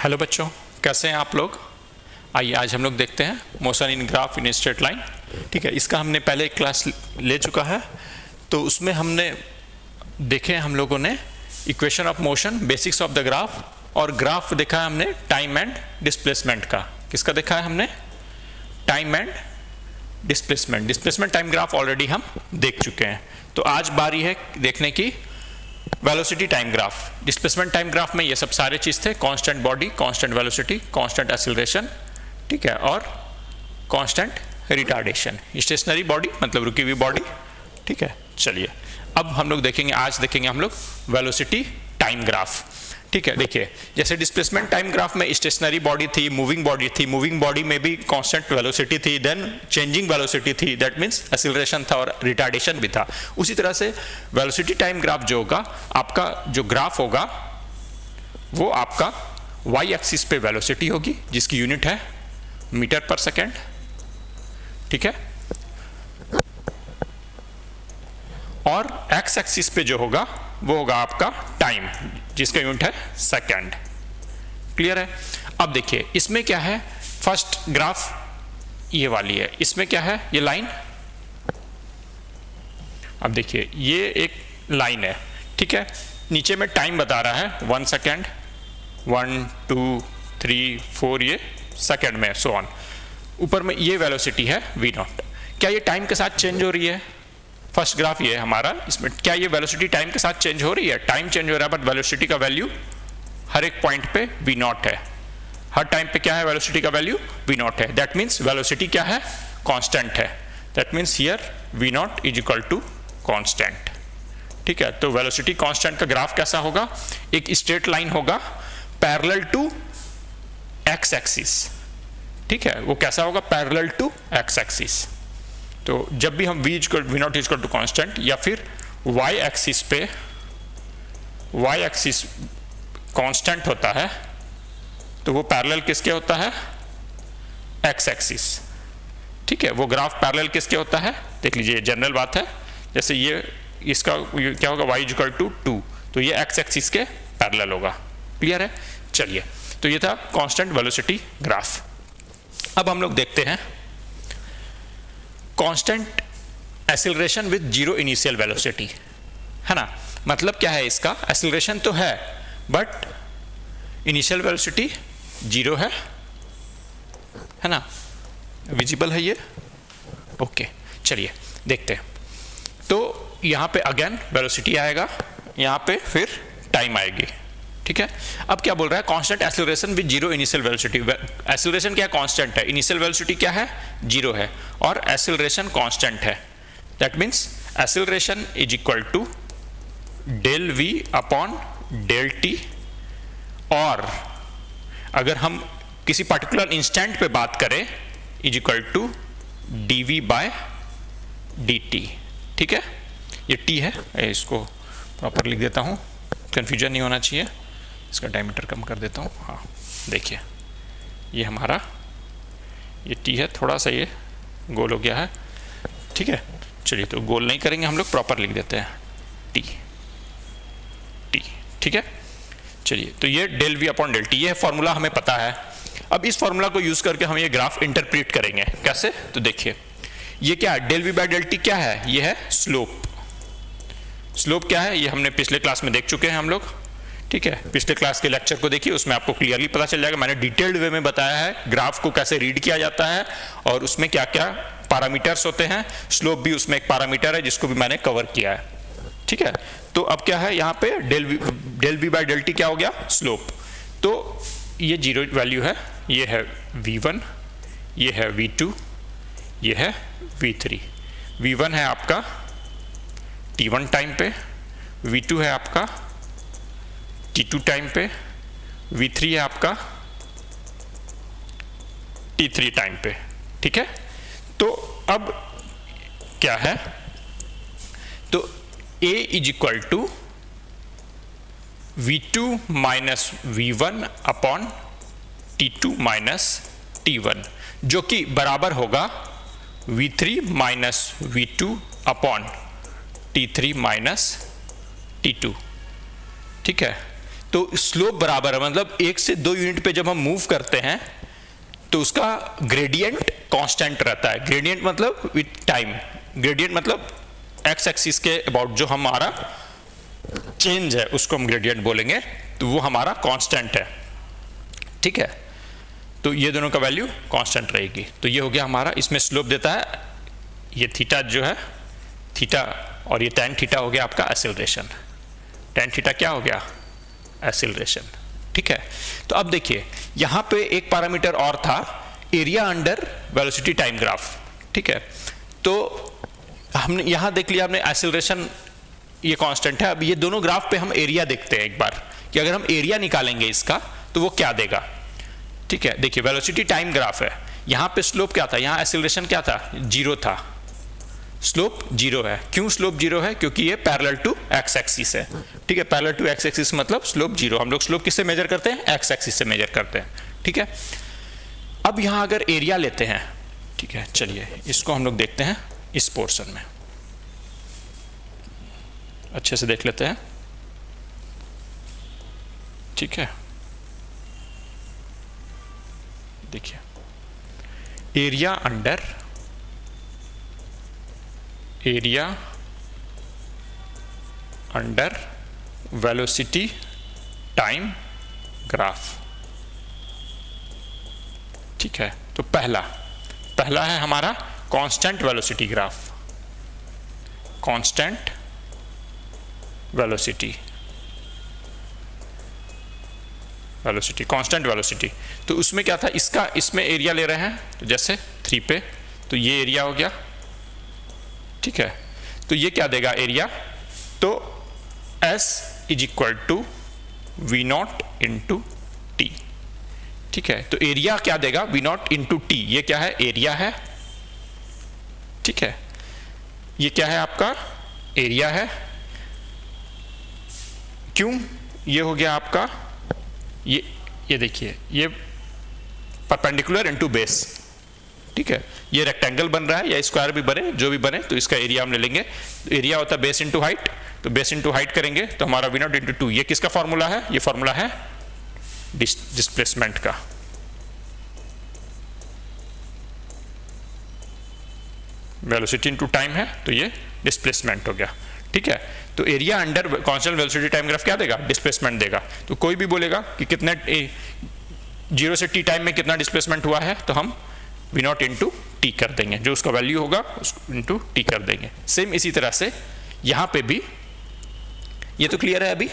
Hello बच्चों, कैसे हैं आप लोग। आइए आज हम लोग देखते हैं motion in graph in straight line. ठीक है, इसका हमने पहले एक क्लास ले चुका है, तो उसमें हमने देखे हम लोगों ने equation of motion, basics of the graph, और ग्राफ देखा है हमने टाइम एंड डिस्प्लेसमेंट का। किसका देखा है हमने? Time and displacement. Displacement time graph already हम देख चुके हैं। तो आज बारी है देखने की velocity time graph. Displacement time graph में ये सब सारे चीज थे, constant body, constant velocity, constant acceleration, ठीक है, और कांस्टेंट रिटार्डेशन। स्टेशनरी बॉडी मतलब रुकी हुई बॉडी। ठीक है, चलिए अब हम लोग देखेंगे, आज देखेंगे हम लोग वेलोसिटी टाइम ग्राफ। ठीक है, देखिए जैसे डिस्प्लेसमेंट टाइम ग्राफ में स्टेशनरी बॉडी थी, मूविंग बॉडी थी, मूविंग बॉडी में भी कांस्टेंट वेलोसिटी थी, देन चेंजिंग वेलोसिटी थी, दैट मींस एक्सीलरेशन था और रिटार्डेशन भी था। उसी तरह से वेलोसिटी टाइम ग्राफ जो होगा, आपका जो ग्राफ होगा वो आपका वाई एक्सिस पे वेलोसिटी होगी, जिसकी यूनिट है मीटर पर सेकेंड। ठीक है, और एक्स एक्सिस पे जो होगा वो होगा आपका टाइम, जिसका यूनिट है सेकंड। क्लियर है? अब देखिए इसमें क्या है, फर्स्ट ग्राफ ये वाली है, इसमें क्या है, ये लाइन। अब देखिए ये एक लाइन है, ठीक है, नीचे में टाइम बता रहा है 1 सेकेंड, 1 2 3 4, ये सेकेंड में, सो ऑन। ऊपर में ये वेलोसिटी है v0। क्या ये टाइम के साथ चेंज हो रही है? फर्स्ट ग्राफ ये है हमारा, इसमें क्या ये वेलोसिटी टाइम के साथ चेंज हो रही है? टाइम चेंज हो रहा है, बट वेलोसिटी का वैल्यू हर एक पॉइंट पे v0 है। हर टाइम पे क्या है? वेलोसिटी का वैल्यू v0 है। दैट मींस वेलोसिटी क्या है? कांस्टेंट है। That means here v0 is equal to constant. ठीक है, तो वेलोसिटी कांस्टेंट का ग्राफ कैसा होगा? एक स्ट्रेट लाइन होगा पैरेलल टू एक्स एक्सिस। ठीक है, वो कैसा होगा? Parallel to X axis. तो जब भी हम v0 is equal to constant, या फिर y एक्सिस पे y एक्सिस कांस्टेंट होता है, तो वो पैरेलल किसके होता है? x axis. ठीक है, वो ग्राफ पैरेलल किसके होता है? देख लीजिए, जनरल बात है। जैसे ये इसका क्या होगा? y इज इक्वल टू 2, तो ये x एक्सिस के पैरेलल होगा। क्लियर है? चलिए, तो ये था कांस्टेंट वेलोसिटी ग्राफ। अब हम लोग देखते हैं constant acceleration with zero initial velocity, है ना। मतलब क्या है इसका? एक्सीलरेशन तो है, बट इनिशियल वेलोसिटी जीरो है ना। विजिबल है ये? ओके, चलिए देखते हैं। तो यहां पे अगेन वेलोसिटी आएगा, यहां पे फिर टाइम आएगी। ठीक है, अब क्या बोल रहा है? Constant acceleration with zero initial velocity. Acceleration क्या? कांस्टेंट है। इनिशियल वेलोसिटी क्या है? जीरो है, और एक्सीलरेशन कांस्टेंट है। That means acceleration is equal to del V upon del T, और अगर हम किसी पर्टिकुलर इंस्टेंट पे बात करें, is equal to D V by D T. ठीक है, ये टी है, इसको प्रॉपर लिख देता हूं, कंफ्यूजन नहीं होना चाहिए। इसका डायमीटर कम कर देता हूँ। हाँ, देखिए ये हमारा ये टी है, थोड़ा सा ये गोल हो गया है। ठीक है, चलिए तो गोल नहीं करेंगे हम लोग, प्रॉपर लिख देते हैं टी टी। ठीक है, चलिए तो ये del V upon del T, ये फॉर्मूला हमें पता है। अब इस फॉर्मूला को यूज करके हम ये ग्राफ इंटरप्रेट करेंगे। कैसे? तो देखिए ये क्या है? Del V by del T क्या है? ये है स्लोप। स्लोप क्या है? ये हमने पिछले क्लास में देख चुके हैं हम लोग। ठीक है, पिछले क्लास के लेक्चर को देखिए, उसमें आपको क्लियरली पता चल जाएगा। मैंने डिटेल्ड वे में बताया है ग्राफ को कैसे रीड किया जाता है, और उसमें क्या क्या पैरामीटर्स होते हैं। स्लोप भी उसमें एक पैरामीटर है, जिसको भी मैंने कवर किया है। ठीक है, तो अब क्या है यहाँ पे? Del V by del T क्या हो गया? स्लोप। तो ये जीरो वैल्यू है, ये है v1, ये है v2, ये है v3। v1 है आपका t1 टाइम पे, v2 है आपका t2 टाइम पे, v3 है आपका t3 टाइम पे। ठीक है, तो अब क्या है? तो a is equal to v2 minus v1 upon t2 minus t1, जो कि बराबर होगा v3 minus v2 upon t3 minus t2। ठीक है, तो स्लोप बराबर है, मतलब 1 से 2 यूनिट पे जब हम मूव करते हैं तो उसका ग्रेडियंट कांस्टेंट रहता है। ग्रेडियंट मतलब विथ टाइम, ग्रेडियंट मतलब एक्स एक्सिस के अबाउट जो हमारा चेंज है उसको हम ग्रेडियंट बोलेंगे, तो वो हमारा कांस्टेंट है, ठीक है। तो ये दोनों का वैल्यू कांस्टेंट रहेगी। तो ये हो गया हमारा, इसमें स्लोप देता है ये थीटा जो है थीटा, और ये tan थीटा हो गया आपका एक्सेलरेशन। tan थीटा क्या हो गया? एक्सेलरेशन, ठीक है। तो अब देखिए यहां पे एक पैरामीटर और था, area under velocity time graph, ठीक है। तो हमने यहां देख लिया, हमने एक्सेलरेशन ये कांस्टेंट है। अब ये दोनों ग्राफ पे हम एरिया देखते हैं एक बार कि अगर हम एरिया निकालेंगे इसका तो वो क्या देगा, ठीक है। देखिए वेलोसिटी टाइम ग्राफ है, यहां पे स्लोप क्या था, यहां एक्सेलरेशन क्या था? 0 था, स्लोप 0 है। क्यों स्लोप 0 है? क्योंकि ये पैरेलल टू एक्स एक्सिस है, ठीक है। पैरेलल टू एक्स एक्सिस मतलब स्लोप 0। हम लोग स्लोप किससे मेजर करते हैं? एक्स एक्सिस से मेजर करते हैं, ठीक है। अब यहां अगर एरिया लेते हैं, ठीक है, चलिए इसको हम लोग देखते हैं इस पोर्शन में, अच्छे से देख लेते हैं, ठीक है। देखिए area under velocity time graph, ठीक है। तो पहला है हमारा constant velocity graph, constant velocity constant velocity. तो उसमें क्या था, इसमें एरिया ले रहे हैं, तो जैसे 3 पे, तो ये एरिया हो गया, ठीक है। तो ये क्या देगा एरिया? तो S is equal to V naught into T, ठीक है। तो एरिया क्या देगा? V naught into T. ये क्या है? एरिया है, ठीक है। ये क्या है आपका? एरिया है। क्यों? ये हो गया आपका, ये देखिए ये परपेंडिकुलर इनटू बेस, ठीक है। ये रेक्टेंगल बन रहा है या स्क्वायर भी बने, जो भी बने, तो इसका एरिया हम ले लेंगे। एरिया होता है बेस इंटू हाइट, तो बेस इंटू हाइट करेंगे तो हमारा वी नॉट इंटू 2। ये किसका फॉर्मूला है? ये फॉर्मूला है डिस्प्लेसमेंट का। वेलोसिटी इंटू टाइम है तो ये डिस्प्लेसमेंट हो गया, ठीक है। तो area under constant velocity time graph क्या देगा? डिस्प्लेसमेंट देगा। तो कोई भी बोलेगा कि कितने 0 से t टाइम में कितना डिस्प्लेसमेंट हुआ है, तो हम v नॉट इंटू टी कर देंगे, जो उसका वैल्यू होगा उसको इंटू टी कर देंगे। सेम इसी तरह से यहाँ पे भी, ये तो क्लियर है अभी,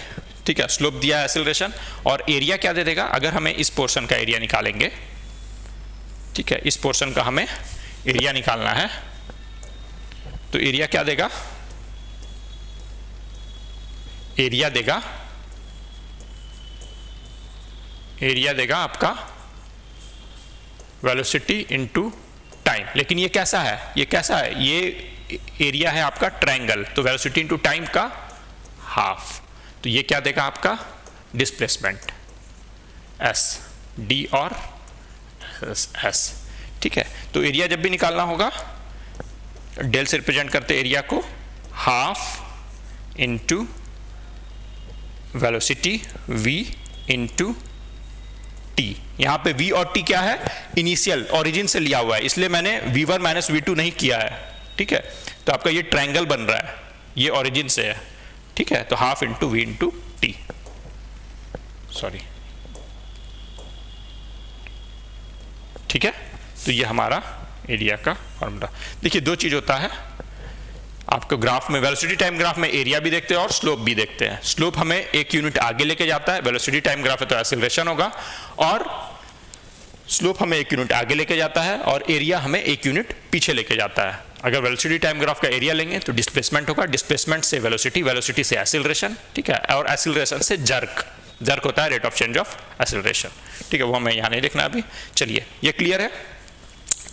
ठीक है। स्लोप दिया है एक्सेलरेशन, और एरिया क्या दे देगा? अगर हमें इस पोर्शन का एरिया निकालेंगे, ठीक है, इस पोर्शन का हमें एरिया निकालना है, तो एरिया क्या देगा? एरिया देगा आपका वेलोसिटी इंटू टाइम। लेकिन ये कैसा है? ये एरिया है आपका ट्रायंगल, तो वेलोसिटी इंटू टाइम का हाफ। तो ये क्या देगा आपका? डिस्प्लेसमेंट एस, डी और एस, ठीक है। तो एरिया जब भी निकालना होगा, डेल से रिप्रेजेंट करते एरिया को, half into velocity v into T. यहां पे v और t क्या है? इनिशियल ओरिजिन से लिया हुआ है, इसलिए मैंने v1 माइनस v2 नहीं किया है, ठीक है। तो आपका ये ट्रायंगल बन रहा है, ये ओरिजिन से है, ठीक है। तो half into v into T, sorry, ठीक है। तो ये हमारा एरिया का फॉर्मूला। देखिए दो चीज होता है आपको ग्राफ में, वेलोसिटी टाइम ग्राफ में एरिया भी देखते हैं और स्लोप भी देखते हैं। स्लोप हमें 1 यूनिट आगे लेके जाता है, वेलोसिटी टाइम ग्राफ है तो एक्सेलरेशन होगा, और स्लोप हमें 1 यूनिट आगे लेके जाता है और एरिया हमें 1 यूनिट पीछे लेके जाता है। अगर वेलोसिटी टाइम ग्राफ का एरिया लेंगे तो डिस्प्लेसमेंट होगा, डिस्प्लेसमेंट से वेलोसिटी, वेलोसिटी से एक्सेलरेशन, ठीक है, और एक्सेलरेशन से जर्क होता है rate of change of acceleration, ठीक है। वो हमें यहाँ नहीं लिखना अभी। चलिए ये क्लियर है।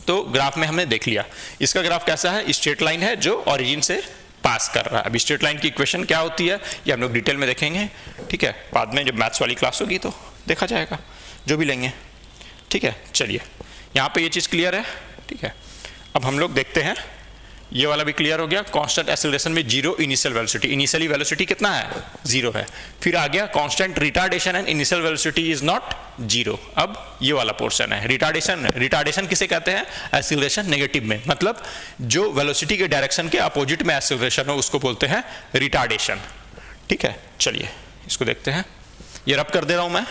तो ग्राफ में हमने देख लिया, इसका ग्राफ कैसा है? स्ट्रेट लाइन है जो ओरिजिन से पास कर रहा है। अब स्ट्रेट लाइन की इक्वेशन क्या होती है ये हम लोग डिटेल में देखेंगे, ठीक है। बाद में जब मैथ्स वाली क्लास होगी तो देखा जाएगा, जो भी लेंगे, ठीक है। चलिए यहाँ पे ये चीज़ क्लियर है, ठीक है। अब हम लोग देखते हैं ये वाला भी क्लियर हो गया। कांस्टेंट एक्सेलरेशन में zero initial velocity, initially velocity कितना है, जीरो है। फिर आ गया constant retardation and initial velocity is not zero. अब ये वाला पोर्शन है रिटार्डेशन। रिटार्डेशन किसे कहते हैं, एक्सेलरेशन नेगेटिव में, मतलब जो वेलोसिटी के डायरेक्शन के अपोजिट में एक्सेलरेशन हो उसको बोलते हैं रिटार्डेशन। ठीक है, चलिए इसको देखते हैं। ये रब कर दे रहा हूं मैं।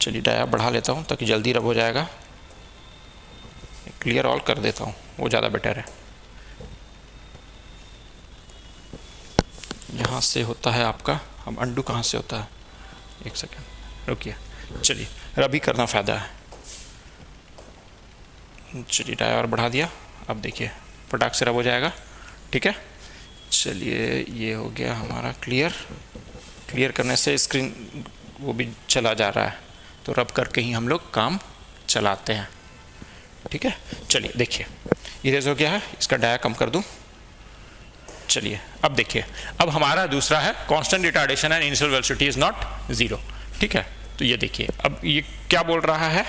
चलिए डाया बढ़ा लेता हूँ ताकि जल्दी रब हो जाएगा। क्लियर ऑल कर देता हूँ, वो ज़्यादा बेटर है। यहाँ से होता है आपका, अब अंडू कहाँ से होता है, एक सेकेंड रुकिए। चलिए रब ही करना फ़ायदा है। चलिए डाया और बढ़ा दिया, अब देखिए फटाक से रब हो जाएगा। ठीक है, चलिए ये हो गया हमारा क्लियर। क्लियर करने से स्क्रीन वो भी चला जा रहा है, तो रब करके ही हम लोग काम चलाते हैं। ठीक है, चलिए देखिए इरेज हो गया है, इसका डाया कम कर दूं। चलिए अब देखिए, अब हमारा दूसरा है constant retardation and initial velocity is not zero. ठीक है, तो ये देखिए अब ये क्या बोल रहा है,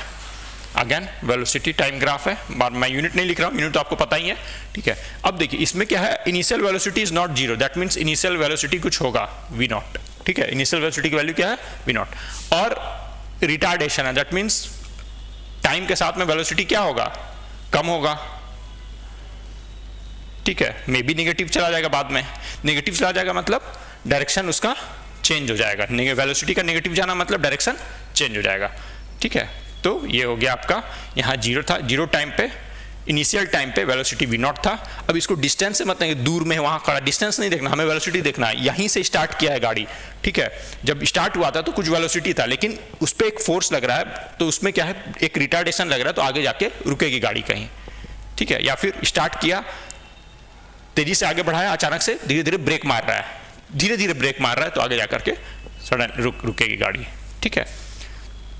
अगेन वेलोसिटी टाइम ग्राफ है, मैं यूनिट नहीं लिख रहा हूँ, यूनिट तो आपको पता ही है। ठीक है, अब देखिए इसमें क्या है, initial velocity is not zero, that means initial velocity कुछ होगा वी नॉट। ठीक है, इनिशियल वेलोसिटी की वैल्यू क्या है, वी नॉट। और रिटार्डेशन है, दैट मीन्स टाइम के साथ में वेलोसिटी क्या होगा, कम होगा। ठीक है, मे बी नेगेटिव चला जाएगा, बाद में नेगेटिव चला जाएगा मतलब डायरेक्शन उसका चेंज हो जाएगा। वेलोसिटी का नेगेटिव जाना मतलब डायरेक्शन चेंज हो जाएगा। ठीक है, तो ये हो गया आपका, यहाँ जीरो था, जीरो टाइम पे इनिशियल टाइम पे वेलोसिटी वी नॉट था। अब इसको डिस्टेंस से मत नहीं, दूर में वहाँ खड़ा, डिस्टेंस नहीं देखना, हमें वेलोसिटी देखना है। यहीं से स्टार्ट किया है गाड़ी। ठीक है, जब स्टार्ट हुआ था तो कुछ वेलोसिटी था, लेकिन उस पर एक फोर्स लग रहा है, तो उसमें क्या है, एक रिटार्डेशन लग रहा है, तो आगे जाके रुकेगी गाड़ी कहीं। ठीक है, या फिर स्टार्ट किया, तेजी से आगे बढ़ाया, अचानक से धीरे धीरे ब्रेक मार रहा है, धीरे धीरे ब्रेक मार रहा है, तो आगे जाकर के सडन रुकेगी गाड़ी। ठीक है,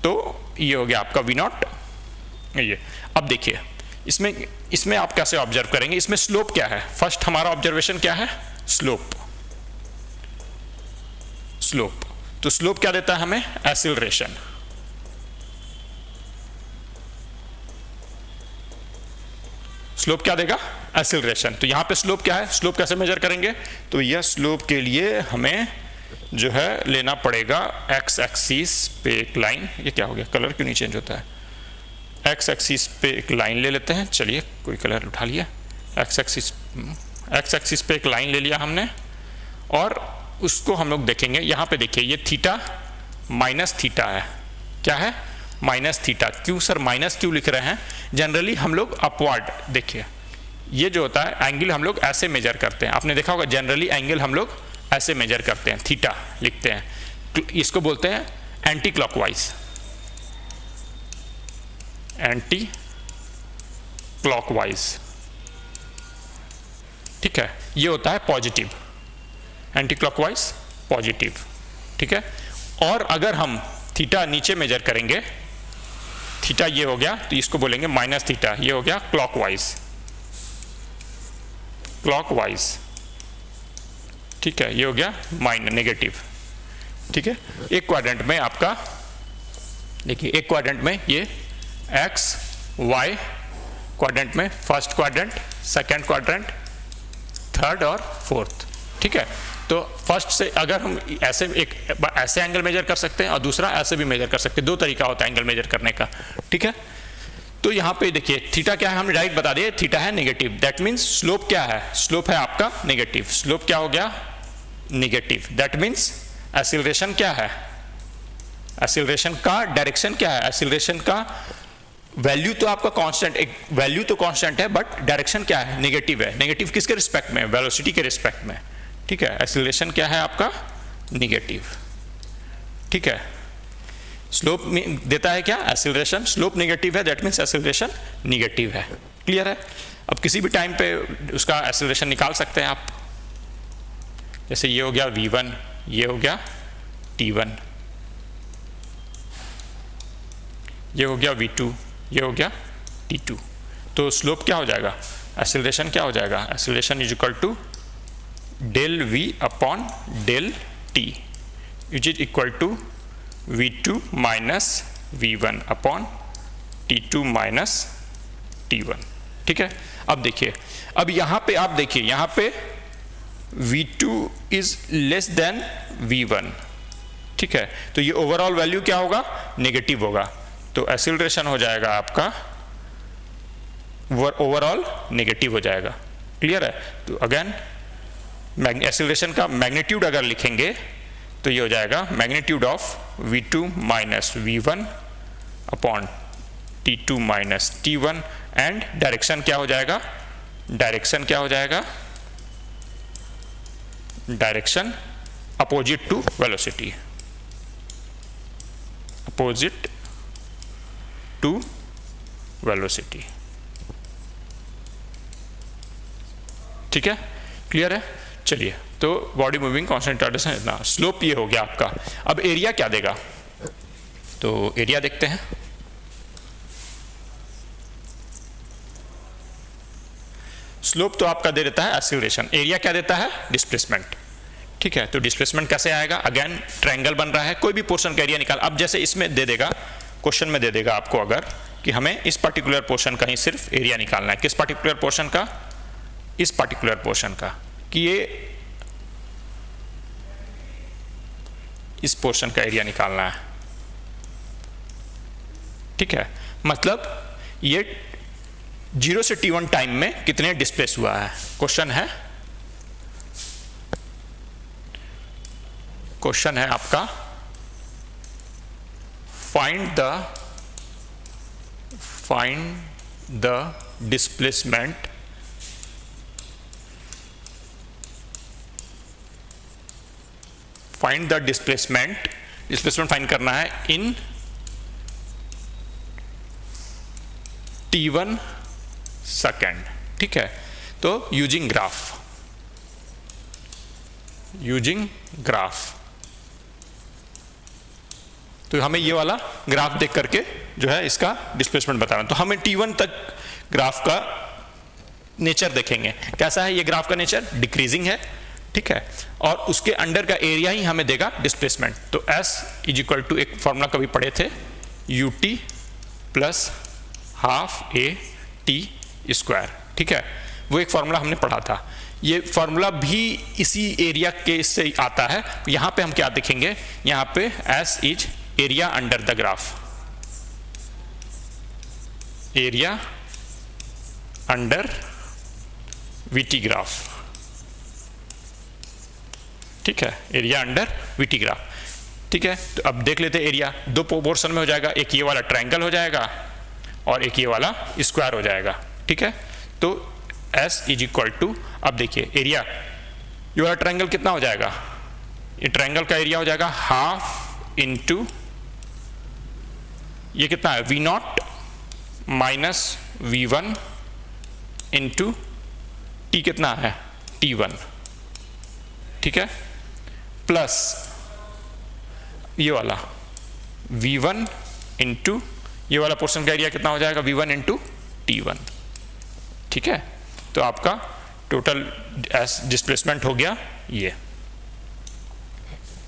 तो ये हो गया आपका वी नॉट। ये अब देखिए इसमें आप कैसे ऑब्जर्व करेंगे, इसमें स्लोप क्या है। फर्स्ट हमारा ऑब्जर्वेशन क्या है, स्लोप। स्लोप तो स्लोप क्या देता है हमें, एक्सीलरेशन। स्लोप क्या देगा, एक्सीलरेशन। तो यहां पे स्लोप क्या है, स्लोप कैसे मेजर करेंगे, तो यह स्लोप के लिए हमें जो है लेना पड़ेगा एक्स एक्सिस पे एक लाइन। ये क्या हो गया, कलर क्यों नहीं चेंज होता है, एक्स एक्सिस पे एक लाइन ले लेते हैं। चलिए कोई कलर उठा लिया, एक्स एक्सिस पे एक लाइन ले लिया हमने, और उसको हम लोग देखेंगे। यहाँ पे देखिए ये थीटा माइनस थीटा है, क्या है, माइनस थीटा। क्यों सर माइनस क्यों लिख रहे हैं, जनरली हम लोग अपवर्ड, देखिए ये जो होता है एंगल हम लोग ऐसे मेजर करते हैं, आपने देखा होगा जनरली एंगल हम लोग ऐसे मेजर करते हैं, थीटा लिखते हैं। इसको बोलते हैं एंटी क्लॉकवाइज, एंटी क्लॉकवाइज। ठीक है, ये होता है पॉजिटिव, एंटी क्लॉकवाइज पॉजिटिव। ठीक है, और अगर हम थीटा नीचे मेजर करेंगे, थीटा ये हो गया, तो इसको बोलेंगे माइनस थीटा, ये हो गया क्लॉकवाइज, क्लॉकवाइज। ठीक है, ये हो गया माइनस नेगेटिव। ठीक है, एक क्वाड्रेंट में आपका देखिए, एक क्वाड्रेंट में ये एक्स वाई क्वाड्रेंट में, first quadrant, second quadrant, third और फोर्थ। ठीक है, तो फर्स्ट से अगर हम ऐसे एक ऐसे एंगल मेजर कर सकते हैं और दूसरा ऐसे भी मेजर कर सकते हैं, दो तरीका होता है एंगल मेजर करने का। ठीक है, तो यहाँ पे देखिए थीटा क्या है, हमने डायरेक्ट बता दिया, थीटा है नेगेटिव, दैट मीन्स स्लोप क्या है, स्लोप है आपका नेगेटिव। स्लोप क्या हो गया, नेगेटिव, दैट मीन्स एक्सीलरेशन क्या है, एक्सीलरेशन का डायरेक्शन क्या है, एक्सीलरेशन का वैल्यू तो आपका कांस्टेंट, एक वैल्यू तो कांस्टेंट है, बट डायरेक्शन क्या है, नेगेटिव है। नेगेटिव किसके रिस्पेक्ट में, वेलोसिटी के रिस्पेक्ट में। ठीक है, एक्सीलरेशन क्या है आपका, नेगेटिव। ठीक है, स्लोप देता है क्या, एक्सीलरेशन, स्लोप नेगेटिव है, दैट मीन्स एक्सीलरेशन नेगेटिव है। क्लियर है, अब किसी भी टाइम पे उसका एक्सीलरेशन निकाल सकते हैं आप। जैसे ये हो गया v1, ये हो गया t1, ये हो गया v2, ये हो गया t2। तो स्लोप क्या हो जाएगा, एक्सीलरेशन क्या हो जाएगा, acceleration is equal to del v upon del t। t which is equal to v2 minus v1 upon t2 minus t1। ठीक है, अब देखिए, अब यहाँ पे आप देखिए, यहाँ पे v2 is less than v1। ठीक है, तो ये ओवरऑल वैल्यू क्या होगा, नेगेटिव होगा, तो एक्सीलरेशन हो जाएगा आपका ओवरऑल नेगेटिव हो जाएगा। क्लियर है, तो अगेन एक्सीलरेशन का मैग्नीट्यूड अगर लिखेंगे तो ये हो जाएगा magnitude of v2 minus v1 upon t2 minus t1 and direction क्या हो जाएगा, डायरेक्शन क्या हो जाएगा, direction opposite to velocity, opposite to velocity. ठीक है, क्लियर है। चलिए, तो बॉडी मूविंग कांस्टेंट रिटार्डेशन इतना, स्लोप ये हो गया आपका। अब एरिया क्या देगा, तो एरिया देखते हैं। स्लोप तो आपका दे देता है एक्सीलरेशन, एरिया क्या देता है, डिस्प्लेसमेंट। ठीक है, तो डिस्प्लेसमेंट कैसे आएगा, अगेन ट्रायंगल बन रहा है, कोई भी पोर्शन का एरिया निकाल। अब जैसे इसमें दे देगा, क्वेश्चन में दे देगा आपको अगर कि हमें इस पर्टिकुलर पोर्शन का ही सिर्फ एरिया निकालना है, किस पर्टिकुलर पोर्शन का, इस पर्टिकुलर पोर्शन का, कि ये इस पोर्शन का एरिया निकालना है। ठीक है, मतलब ये 0 से t1 टाइम में कितने डिस्प्लेस हुआ है, क्वेश्चन है, क्वेश्चन है आपका find the displacement displacement find करना है इन t1 सेकेंड। ठीक है, तो यूजिंग ग्राफ, तो हमें ये वाला ग्राफ देख करके जो है इसका डिस्प्लेसमेंट बताना। तो हमें t1 तक ग्राफ का नेचर देखेंगे, कैसा है ये ग्राफ का नेचर, डिक्रीजिंग है। ठीक है, और उसके अंडर का एरिया ही हमें देगा डिस्प्लेसमेंट। तो S इज इक्वल टू, एक फॉर्मूला कभी पढ़े थे, ut plus half a t square. ठीक है, वो एक फॉर्मूला हमने पढ़ा था, ये फॉर्मूला भी इसी एरिया के से आता है। यहाँ पे हम क्या देखेंगे, यहाँ पे S is area under the graph, area under VT graph. ठीक है, एरिया अंडर VT ग्राफ। ठीक है, तो अब देख लेते एरिया, दो पोर्शन में हो जाएगा, एक ये वाला ट्रायंगल हो जाएगा और एक ये वाला स्क्वायर हो जाएगा। ठीक है, तो S इज इक्वल टू, अब देखिए एरिया, ये वाला ट्रायंगल कितना हो जाएगा, ये ट्रायंगल का एरिया हो जाएगा हाफ इंटू, ये कितना है, V0 minus V1 into T कितना है, T1। ठीक है, प्लस ये वाला V1 इंटू, ये वाला पोर्शन का एरिया कितना हो जाएगा, V1 इंटू T1। ठीक है, तो आपका टोटल डिस्प्लेसमेंट हो गया ये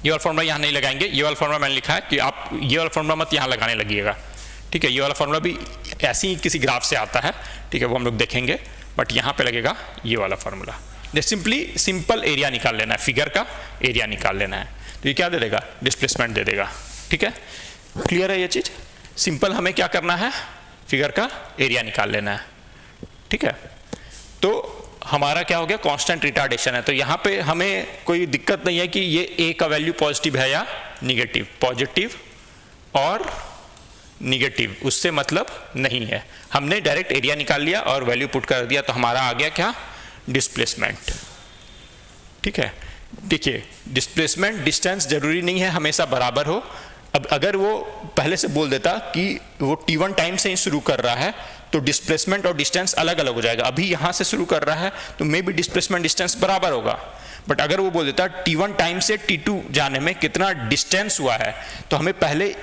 वाला फॉर्मूला यहाँ नहीं लगाएंगे, ये वाला फॉर्मूला मैंने लिखा है कि आप ये वाला फॉर्मूला मत यहाँ लगाने लगिएगा। ठीक है, ये वाला फॉर्मूला भी ऐसे ही किसी ग्राफ से आता है। ठीक है, वो हम लोग देखेंगे, बट यहाँ पे लगेगा ये वाला फॉर्मूला। सिंपल एरिया निकाल लेना है, फिगर का एरिया निकाल लेना है, तो ये क्या दे देगा, डिस्प्लेसमेंट दे देगा। ठीक है, क्लियर है ये चीज, सिंपल हमें क्या करना है, फिगर का एरिया निकाल लेना है। ठीक है, तो हमारा क्या हो गया, कांस्टेंट रिटार्डेशन है, तो यहाँ पे हमें कोई दिक्कत नहीं है कि ये a का वैल्यू पॉजिटिव है या निगेटिव, पॉजिटिव और निगेटिव उससे मतलब नहीं है, हमने डायरेक्ट एरिया निकाल लिया और वैल्यू पुट कर दिया, तो हमारा आ गया क्या, डिस्प्लेसमेंट। ठीक है, देखिए डिस्प्लेसमेंट डिस्टेंस जरूरी नहीं है हमेशा बराबर हो। अब अगर वो पहले से बोल देता कि वो t1 टाइम से ही शुरू कर रहा है तो डिस्प्लेसमेंट और डिस्टेंस अलग अलग हो जाएगा। अभी यहाँ से शुरू कर रहा है तो मे बी डिस्प्लेसमेंट डिस्टेंस बराबर होगा, बट अगर वो बोल देता t1 टाइम से t2 जाने में कितना डिस्टेंस हुआ है तो हमें पहले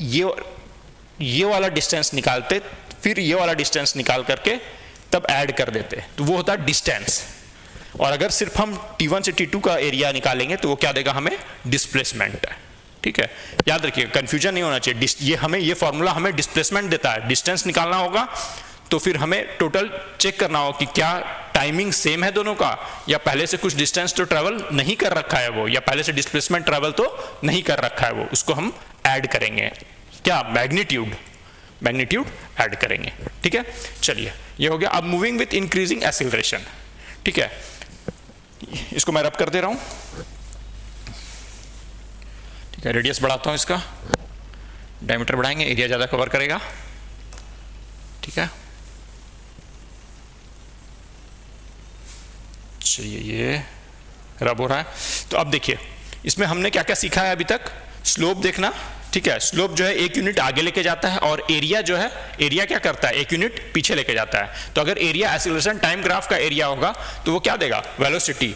ये वाला डिस्टेंस निकालते, फिर ये वाला डिस्टेंस निकाल करके तब ऐड कर देते, तो वो होता है डिस्टेंस। और अगर सिर्फ हम T1 से T2 का एरिया निकालेंगे तो वो क्या देगा हमें, डिस्प्लेसमेंट है। ठीक है, याद रखिए, कंफ्यूजन नहीं होना चाहिए। ये फॉर्मूला हमें डिस्प्लेसमेंट देता है, डिस्टेंस निकालना होगा तो फिर हमें टोटल चेक करना होगा कि क्या टाइमिंग सेम है दोनों का, या पहले से कुछ डिस्टेंस तो ट्रेवल नहीं कर रखा है वो, या पहले से डिस्प्लेसमेंट ट्रेवल तो नहीं कर रखा है वो, उसको हम ऐड करेंगे, क्या, मैग्नीट्यूड ऐड करेंगे। ठीक है, चलिए ये हो गया। अब मूविंग विथ इंक्रीजिंग एक्सीलरेशन, ठीक है, इसको मैं रब कर दे रहा हूं। ठीक है, रेडियस बढ़ाता हूं इसका, डायमीटर बढ़ाएंगे, एरिया ज्यादा कवर करेगा। ठीक है, चलिए ये रब हो रहा है। तो अब देखिए इसमें हमने क्या क्या सीखा है अभी तक, स्लोप देखना। ठीक है, स्लोप जो है एक यूनिट आगे लेके जाता है, और एरिया जो है, एरिया क्या करता है, एक यूनिट पीछे लेके जाता है। तो अगर एरिया एक्सीलरेशन टाइम ग्राफ का एरिया होगा तो वो क्या देगा, वेलोसिटी।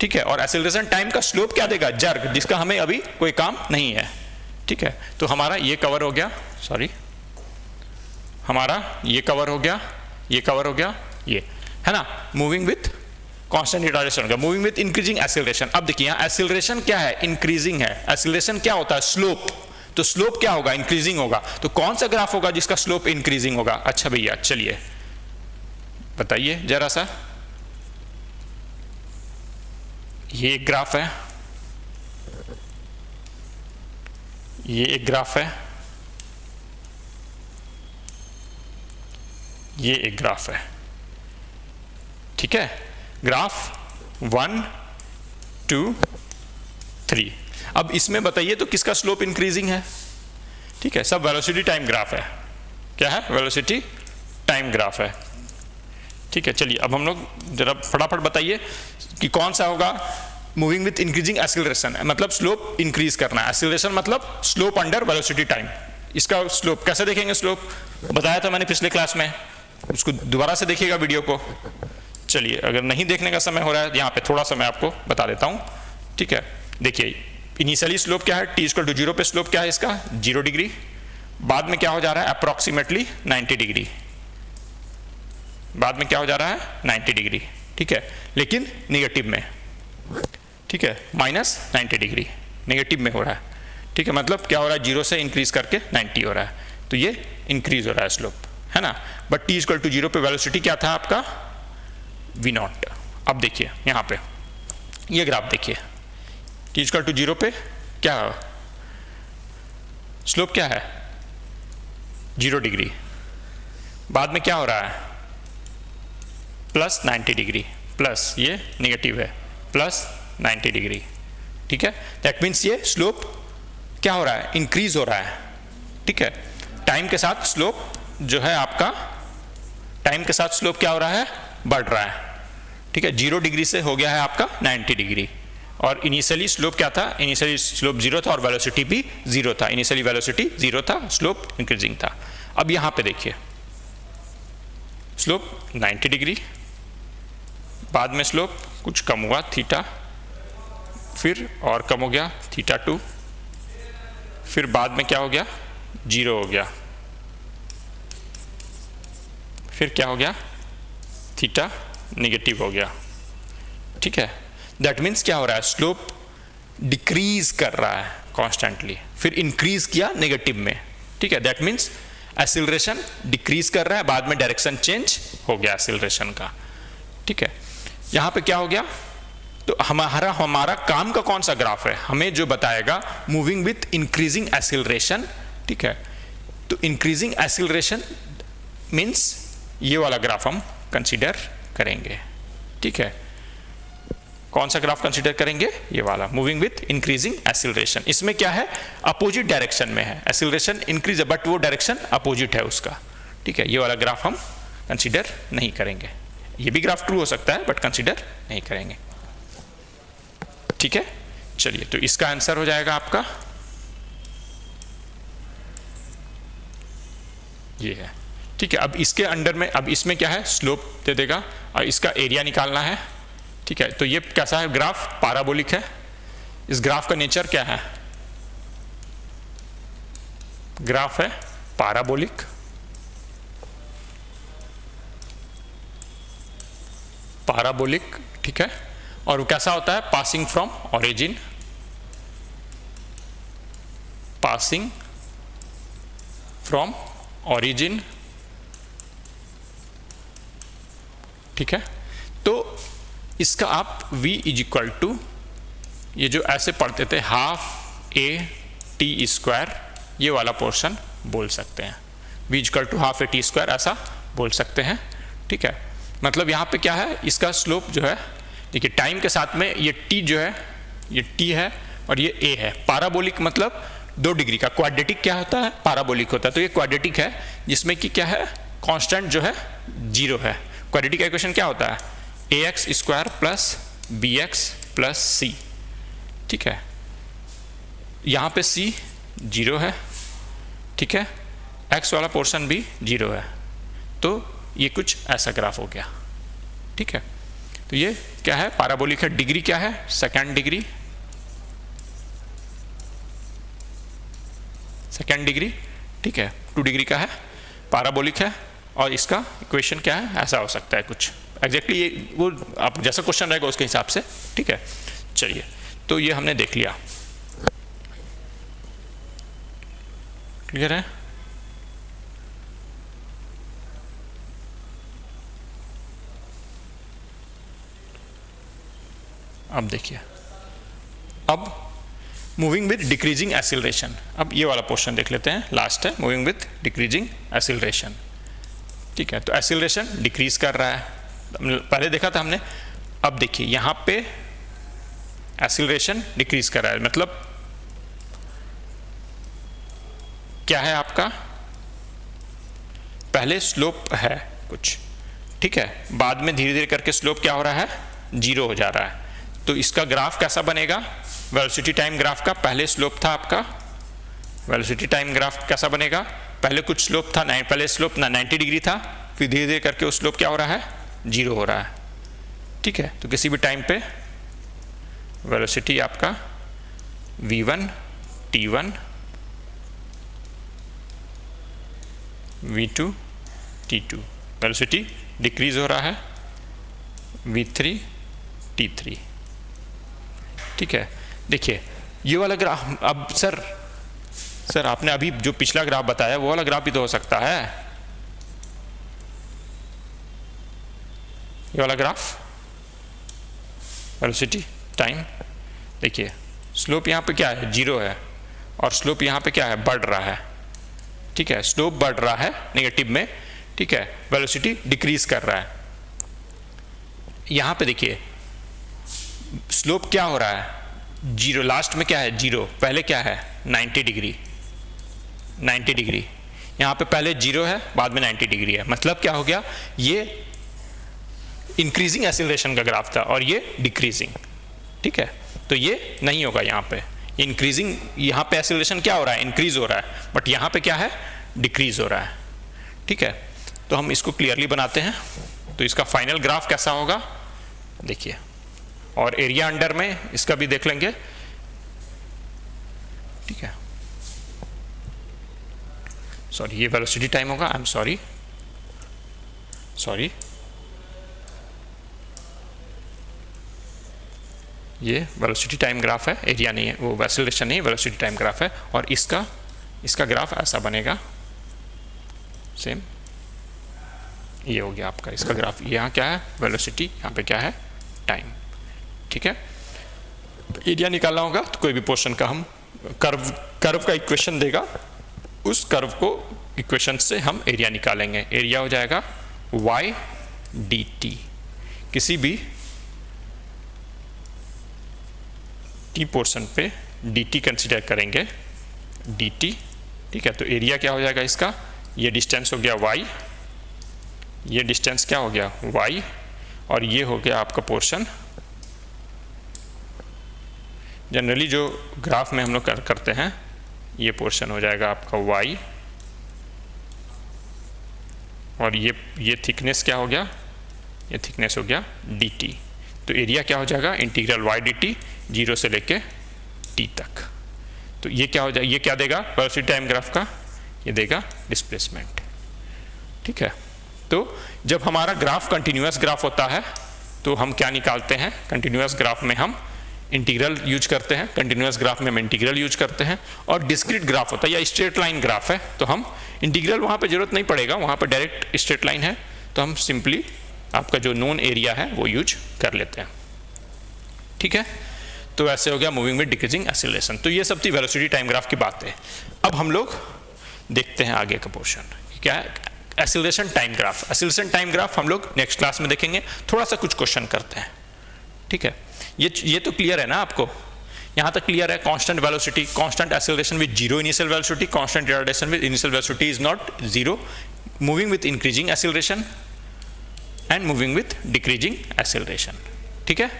ठीक है, और एक्सीलरेशन टाइम का स्लोप क्या देगा, जर्ग, जिसका हमें अभी कोई काम नहीं है। ठीक है, तो हमारा ये कवर हो गया, सॉरी, हमारा ये कवर हो गया, ये कवर हो गया, ये है ना। मूविंग विथ कांस्टेंट रिटार्डेशन होगा, मूविंग विथ इंक्रीजिंग एक्सीलरेशन। अब देखिए यहाँ एक्सीलरेशन क्या है, इंक्रीजिंग है। एक्सीलरेशन क्या होता है, स्लोप। तो स्लोप क्या होगा, इंक्रीजिंग होगा। तो कौन सा ग्राफ होगा जिसका स्लोप इंक्रीजिंग होगा? अच्छा भैया चलिए बताइए जरा सा। ये एक ग्राफ है, ये एक ग्राफ है, ये एक ग्राफ है। ठीक है, ग्राफ 1 2 3। अब इसमें बताइए तो किसका स्लोप इंक्रीजिंग है? ठीक है, सब वेलोसिटी टाइम ग्राफ है। क्या है? वेलोसिटी टाइम ग्राफ है। ठीक है, चलिए अब हम लोग जरा फटाफट बताइए कि कौन सा होगा मूविंग विथ इंक्रीजिंग एक्सीलरेशन, मतलब स्लोप इंक्रीज करना है। एक्सीलरेशन मतलब स्लोप अंडर वेलोसिटी टाइम। इसका स्लोप कैसे देखेंगे? स्लोप बताया था मैंने पिछले क्लास में, उसको दोबारा से देखिएगा वीडियो को। चलिए अगर नहीं देखने का समय हो रहा है, यहाँ पे थोड़ा सा मैं आपको बता देता हूँ। ठीक है, देखिए इनिशियली स्लोप क्या है, t=0 पे स्लोप क्या है इसका, 0 डिग्री। बाद में क्या हो जा रहा है, अप्रॉक्सीमेटली 90 डिग्री। बाद में क्या हो जा रहा है, 90 डिग्री। ठीक है, लेकिन निगेटिव में। ठीक है, -90 डिग्री नेगेटिव में हो रहा है। ठीक है, मतलब क्या हो रहा है, 0 से इंक्रीज करके 90 हो रहा है, तो ये इंक्रीज हो रहा है स्लोप, है ना। बट t=0 पे वेलोसिटी क्या था आपका, v0। अब देखिए यहाँ पे ये ग्राफ देखिए, t=0 पे क्या स्लोप क्या है, 0 डिग्री। बाद में क्या हो रहा है, +90 डिग्री, प्लस ये निगेटिव है, +90 डिग्री। ठीक है, दैट मीन्स ये स्लोप क्या हो रहा है, इंक्रीज हो रहा है। ठीक है, टाइम के साथ स्लोप जो है आपका, टाइम के साथ स्लोप क्या हो रहा है, बढ़ रहा है। ठीक है, 0 डिग्री से हो गया है आपका 90 डिग्री। और इनिशियली स्लोप क्या था, इनिशियली स्लोप 0 था और वेलोसिटी भी 0 था। इनिशियली वेलोसिटी 0 था, स्लोप इंक्रीजिंग था। अब यहाँ पे देखिए स्लोप 90 डिग्री, बाद में स्लोप कुछ कम हुआ थीटा, फिर और कम हो गया θ2, फिर बाद में क्या हो गया, 0 हो गया, फिर क्या हो गया, थीटा नेगेटिव हो गया। ठीक है, दैट मीन्स क्या हो रहा है, स्लोप डिक्रीज कर रहा है कॉन्स्टेंटली, फिर इंक्रीज किया नेगेटिव में। ठीक है, दैट मीन्स एक्सीलरेशन डिक्रीज कर रहा है, बाद में डायरेक्शन चेंज हो गया एक्सीलरेशन का। ठीक है, यहाँ पे क्या हो गया, तो हमारा काम का कौन सा ग्राफ है, हमें जो बताएगा मूविंग विथ इंक्रीजिंग एक्सीलरेशन। ठीक है, तो इंक्रीजिंग एक्सीलरेशन मीन्स ये वाला ग्राफ हम कंसीडर करेंगे। ठीक है, कौन सा ग्राफ कंसीडर करेंगे, ये वाला, मूविंग विथ इंक्रीजिंग एक्सीलरेशन। इसमें क्या है, अपोजिट डायरेक्शन में है, एक्सीलरेशन इंक्रीज है बट वो डायरेक्शन अपोजिट है उसका। ठीक है, ये वाला ग्राफ हम कंसीडर नहीं करेंगे। ये भी ग्राफ ट्रू हो सकता है बट कंसीडर नहीं करेंगे। ठीक है, चलिए तो इसका आंसर हो जाएगा आपका ये है। ठीक है, अब इसके अंडर में, अब इसमें क्या है, स्लोप दे देगा और इसका एरिया निकालना है। ठीक है, तो ये कैसा है ग्राफ, पैराबोलिक है। इस ग्राफ का नेचर क्या है, ग्राफ है पैराबोलिक। पाराबोलिक, ठीक है, और वो कैसा होता है, passing from origin, passing from origin, ठीक है। तो इसका आप v इज इक्वल टू, ये जो ऐसे पढ़ते थे हाफ ए टी स्क्वायर, ये वाला पोर्शन बोल सकते हैं, v is equal to half a t square ऐसा बोल सकते हैं, ठीक है। मतलब यहाँ पे क्या है, इसका स्लोप जो है, देखिए टाइम के साथ में ये t जो है, ये t है और ये a है। पाराबोलिक मतलब 2 डिग्री का, क्वाड्रेटिक क्या होता है, पाराबोलिक होता है। तो ये क्वाड्रेटिक है जिसमें कि क्या है, कांस्टेंट जो है 0 है। क्वाड्रेटिक का इक्वेशन क्या होता है, ax square plus bx plus c, ठीक है। यहाँ पे c 0 है, ठीक है, x वाला पोर्शन भी 0 है। तो ये कुछ ऐसा ग्राफ हो गया, ठीक है। तो ये क्या है, पाराबोलिक है। डिग्री क्या है, सेकेंड डिग्री, सेकेंड डिग्री, ठीक है, 2 डिग्री का है, पाराबोलिक है। और इसका इक्वेशन क्या है, ऐसा हो सकता है कुछ एग्जैक्टली ये वो आप जैसा क्वेश्चन रहेगा उसके हिसाब से, ठीक है। चलिए, तो ये हमने देख लिया, क्लियर है। अब देखिए, अब मूविंग विद डिक्रीजिंग एक्सीलरेशन, अब ये वाला पोर्शन देख लेते हैं, लास्ट है, मूविंग विद डिक्रीजिंग एक्सीलरेशन, ठीक है। तो एक्सीलरेशन डिक्रीज कर रहा है, पहले देखा था हमने। अब देखिए यहाँ पे एक्सीलरेशन डिक्रीज कर रहा है, मतलब क्या है आपका, पहले स्लोप है कुछ, ठीक है, बाद में धीरे धीरे करके स्लोप क्या हो रहा है, 0 हो जा रहा है। तो इसका ग्राफ कैसा बनेगा, वेलोसिटी टाइम ग्राफ का, पहले स्लोप था आपका, वेलोसिटी टाइम ग्राफ कैसा बनेगा, पहले कुछ स्लोप था, पहले स्लोप 90 डिग्री था, फिर धीरे धीरे करके उस स्लोप क्या हो रहा है, 0 हो रहा है, ठीक है। तो किसी भी टाइम पे वेलोसिटी आपका v1 t1 v2 t2, velocity decrease हो रहा है v3 t3, ठीक है। देखिए ये वाला ग्राफ, अब सर आपने अभी जो पिछला ग्राफ बताया वो वाला ग्राफ भी तो हो सकता है, ये वाला ग्राफ वेलोसिटी टाइम, देखिए स्लोप यहाँ पे क्या है, 0 है, और स्लोप यहाँ पे क्या है, बढ़ रहा है, ठीक है, स्लोप बढ़ रहा है नेगेटिव में, ठीक है, वेलोसिटी डिक्रीज कर रहा है। यहाँ पे देखिए स्लोप क्या हो रहा है, 0, लास्ट में क्या है 0, पहले क्या है 90 डिग्री, 90 डिग्री, यहाँ पे पहले 0 है, बाद में 90 डिग्री है। मतलब क्या हो गया, ये इंक्रीजिंग एक्सीलरेशन का ग्राफ था और ये डिक्रीजिंग, ठीक है। तो ये नहीं होगा यहाँ पे, इंक्रीजिंग, यहाँ पे एक्सीलरेशन क्या हो रहा है, इंक्रीज हो रहा है, बट यहाँ पे क्या है, डिक्रीज हो रहा है, ठीक है। तो हम इसको क्लियरली बनाते हैं। तो इसका फाइनल ग्राफ कैसा होगा देखिए, और एरिया अंडर में इसका भी देख लेंगे, ठीक है। सॉरी, ये वेलोसिटी टाइम होगा, आई एम सॉरी, ये वेलोसिटी टाइम ग्राफ है, एरिया नहीं है, वो एक्सीलरेशन नहीं है, वेलोसिटी टाइम ग्राफ है। और इसका ग्राफ ऐसा बनेगा, सेम ये हो गया आपका इसका ग्राफ। यहाँ क्या है, वेलोसिटी, यहाँ पे क्या है, टाइम, ठीक है। एरिया निकालना होगा तो कोई भी पोर्शन का हम कर्व का इक्वेशन देगा, उस कर्व को इक्वेशन से हम एरिया निकालेंगे। एरिया हो जाएगा y dt, किसी भी t पोर्शन पे dt कंसिडर करेंगे, dt, ठीक है। तो एरिया क्या हो जाएगा इसका, ये डिस्टेंस हो गया y, ये डिस्टेंस क्या हो गया y, और ये हो गया आपका पोर्शन। जनरली जो ग्राफ में हम लोग करते हैं, ये पोर्शन हो जाएगा आपका y, और ये थिकनेस क्या हो गया, ये थिकनेस हो गया dt। तो एरिया क्या हो जाएगा, इंटीग्रल y dt 0 से लेके t तक। तो ये क्या हो जाएगा, ये क्या देगा, वेलोसिटी टाइम ग्राफ का, ये देगा डिस्प्लेसमेंट, ठीक है। तो जब हमारा ग्राफ कंटिन्यूअस ग्राफ होता है तो हम क्या निकालते हैं, कंटिन्यूअस ग्राफ में हम इंटीग्रल यूज करते हैं, कंटिन्यूअस ग्राफ में हम इंटीग्रल यूज करते हैं, और डिस्क्रीट ग्राफ होता है या स्ट्रेट लाइन ग्राफ है तो हम इंटीग्रल वहाँ पे जरूरत नहीं पड़ेगा, वहाँ पे डायरेक्ट स्ट्रेट लाइन है तो हम सिंपली आपका जो नोन एरिया है वो यूज कर लेते हैं। ठीक है, तो ऐसे हो गया मूविंग विद डिक्रीजिंग एक्सीलरेशन। तो ये सब थी वेलोसिटी टाइम ग्राफ की बातें। अब हम लोग देखते हैं आगे का पोर्शन, क्या है acceleration time graph. Acceleration time graph हम लोग नेक्स्ट क्लास में देखेंगे, थोड़ा सा कुछ क्वेश्चन करते हैं। ठीक है, ये तो क्लियर है ना आपको, यहाँ तक क्लियर है। Constant velocity, constant acceleration with zero initial velocity, constant retardation with initial velocity is not zero, moving with increasing acceleration and moving with decreasing acceleration. ठीक है,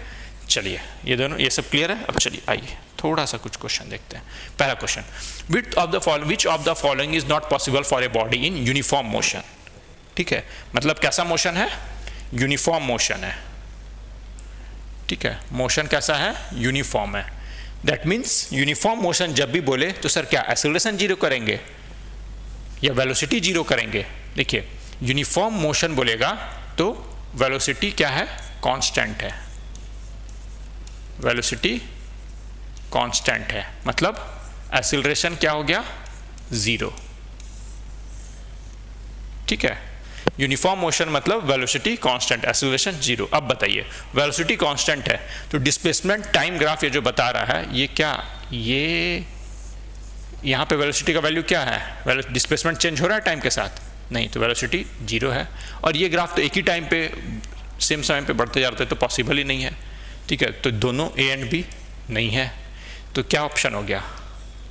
चलिए ये दोनों ये सब क्लियर है। अब चलिए आइए थोड़ा सा कुछ क्वेश्चन देखते हैं। पहला question, which of the following is not possible for a body in uniform motion. ठीक है, मतलब कैसा मोशन है, यूनिफॉर्म मोशन है। ठीक है, मोशन कैसा है, यूनिफॉर्म है। दैट मीन्स यूनिफॉर्म मोशन जब भी बोले तो सर क्या एक्सीलरेशन जीरो करेंगे या वेलोसिटी जीरो करेंगे। देखिए यूनिफॉर्म मोशन बोलेगा तो वेलोसिटी क्या है, कांस्टेंट है, वेलोसिटी कांस्टेंट है, मतलब एक्सीलरेशन क्या हो गया, जीरो। ठीक है, यूनिफॉर्म मोशन मतलब वेलोसिटी कांस्टेंट, एक्सीलरेशन जीरो। अब बताइए वेलोसिटी कांस्टेंट है तो डिस्प्लेसमेंट टाइम ग्राफ ये जो बता रहा है ये क्या, ये यहाँ पे वेलोसिटी का वैल्यू क्या है, डिस्प्लेसमेंट चेंज हो रहा है टाइम के साथ, नहीं, तो वेलोसिटी जीरो है। और ये ग्राफ तो एक ही टाइम पे सेम समय पे बढ़ते जाते तो पॉसिबल ही नहीं है। ठीक है, तो दोनों ए एंड बी नहीं है, तो क्या ऑप्शन हो गया,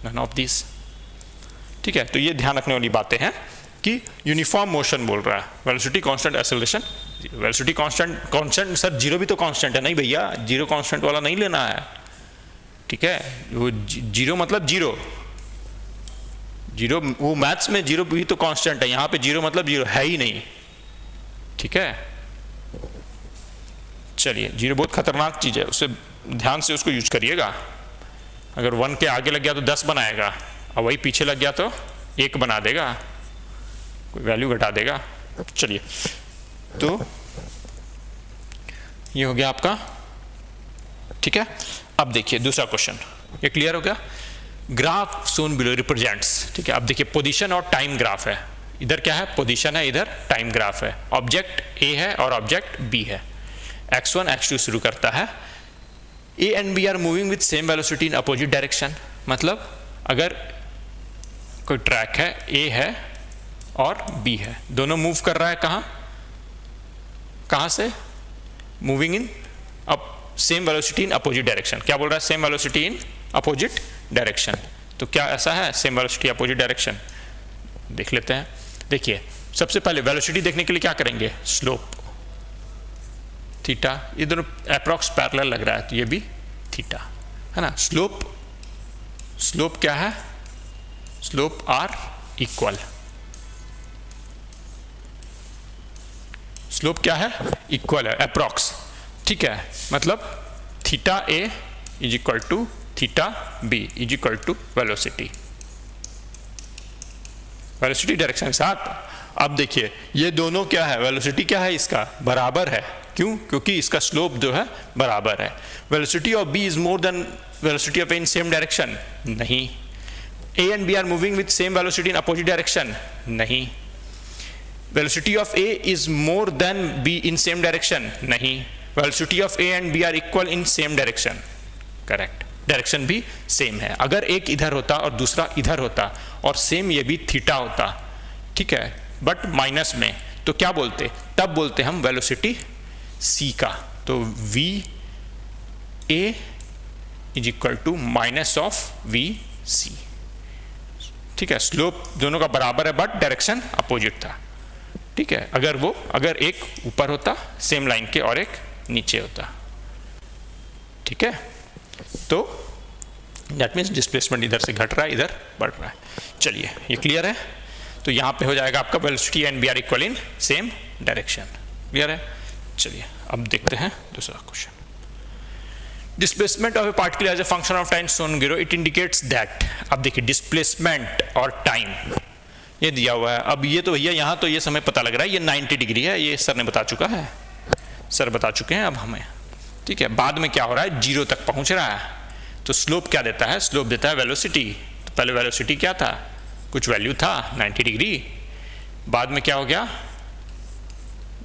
नन ऑफ दिस। ठीक है, तो ये ध्यान रखने वाली बातें हैं कि यूनिफॉर्म मोशन बोल रहा है, velocity constant, acceleration velocity constant sir zero भी तो कांस्टेंट है, नहीं भैया जीरो कांस्टेंट वाला नहीं लेना है। ठीक है, वो जीरो मतलब जीरो, जीरो वो मैथ्स में जीरो भी तो कांस्टेंट है, यहाँ पे जीरो मतलब जीरो है ही नहीं। ठीक है, चलिए जीरो बहुत खतरनाक चीज़ है, उसे ध्यान से उसको यूज करिएगा। अगर 1 के आगे लग गया तो 10 बनाएगा, और वही पीछे लग गया तो 1 बना देगा, कोई वैल्यू घटा देगा। चलिए, तो ये हो गया आपका। ठीक है, अब देखिए दूसरा क्वेश्चन, ये क्लियर हो गया। ग्राफ सोन बिलो रिप्रेजेंट्स। ठीक है, अब देखिए पोजीशन और टाइम ग्राफ है, इधर क्या है पोजीशन है, इधर टाइम ग्राफ है। ऑब्जेक्ट ए है और ऑब्जेक्ट बी है, x1 x2 शुरू करता है। A and B are moving with same velocity in opposite direction, मतलब अगर कोई ट्रैक है, ए है और बी है, दोनों मूव कर रहा है कहाँ से, moving in up same velocity in opposite direction. क्या बोल रहा है, same velocity in opposite direction. तो क्या ऐसा है सेम वेलोसिटी अपोजिट डायरेक्शन, देख लेते हैं। देखिए सबसे पहले वेलोसिटी देखने के लिए क्या करेंगे, स्लोप थीटा, ये दोनों अप्रॉक्स पैरेलल लग रहा है तो ये भी थीटा है ना। स्लोप क्या है, स्लोप आर इक्वल, स्लोप क्या है, इक्वल है, अप्रॉक्स। ठीक है, मतलब theta A is equal to theta B is equal to velocity, velocity direction के साथ। अब देखिए ये दोनों क्या है, वेलोसिटी क्या है इसका, बराबर है। क्यों, क्योंकि इसका स्लोप जो है बराबर है। Velocity of B is more than velocity of A in same direction, नहीं। A and B are moving with same velocity in opposite direction, नहीं। Velocity of A is more than B in same direction, नहीं। Velocity of A and B are equal in same direction, correct, direction भी same है। अगर एक इधर होता और दूसरा इधर होता और सेम ये भी थीटा होता, ठीक है, बट माइनस में, तो क्या बोलते, तब बोलते हम वेलोसिटी सी का, तो V A is equal to minus of V C. ठीक है, स्लोप दोनों का बराबर है बट डायरेक्शन अपोजिट था। ठीक है, अगर एक ऊपर होता सेम लाइन के और एक नीचे होता। ठीक है, तो दैट मीन्स डिस्प्लेसमेंट इधर से घट रहा है, इधर बढ़ रहा है। चलिए ये क्लियर है, तो यहाँ पे हो जाएगा आपका velocity and B are equal in same direction, clear है। चलिए अब देखते हैं दूसरा question. Displacement of a particle as a function of time shown below, it indicates that. अब देखिए डिस्प्लेसमेंट और टाइम ये दिया हुआ है। अब ये तो भैया यहाँ तो ये समय पता लग रहा है, ये 90 डिग्री है, ये सर ने बता चुका है। सर बता चुके हैं अब हमें, ठीक है। बाद में क्या हो रहा है, 0 तक पहुंच रहा है, तो स्लोप क्या देता है, स्लोप देता है वेलोसिटी। तो पहले वेलोसिटी क्या था, कुछ वैल्यू था 90 डिग्री, बाद में क्या हो गया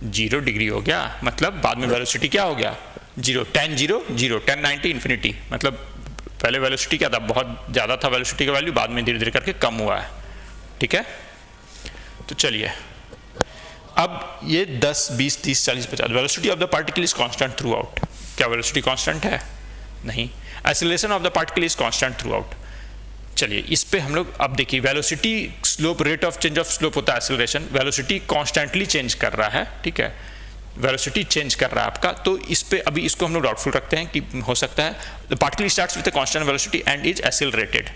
0 डिग्री हो गया, मतलब बाद में वेलोसिटी क्या हो गया 0, 10 0 0 10 90 इन्फिनिटी। मतलब पहले वेलोसिटी क्या था, बहुत ज़्यादा था वेलोसिटी का वैल्यू, बाद में धीरे धीरे करके कम हुआ है, ठीक है। तो चलिए अब ये 10 20 30 40 50 velocity of the particle is constant through out. क्या वेलोसिटी कांस्टेंट है, नहीं। Acceleration of the particle is constant through out. चलिए इस पे हम लोग अब देखिए, velocity slope, rate of change of slope होता है एक्सीलरेशन, वेलोसिटी कॉन्स्टेंटली चेंज कर रहा है, ठीक है, वेलोसिटी चेंज कर रहा है आपका। तो इस पे अभी इसको हम लोग डाउटफुल रखते हैं कि हो सकता है the particle starts with a constant velocity and is accelerated.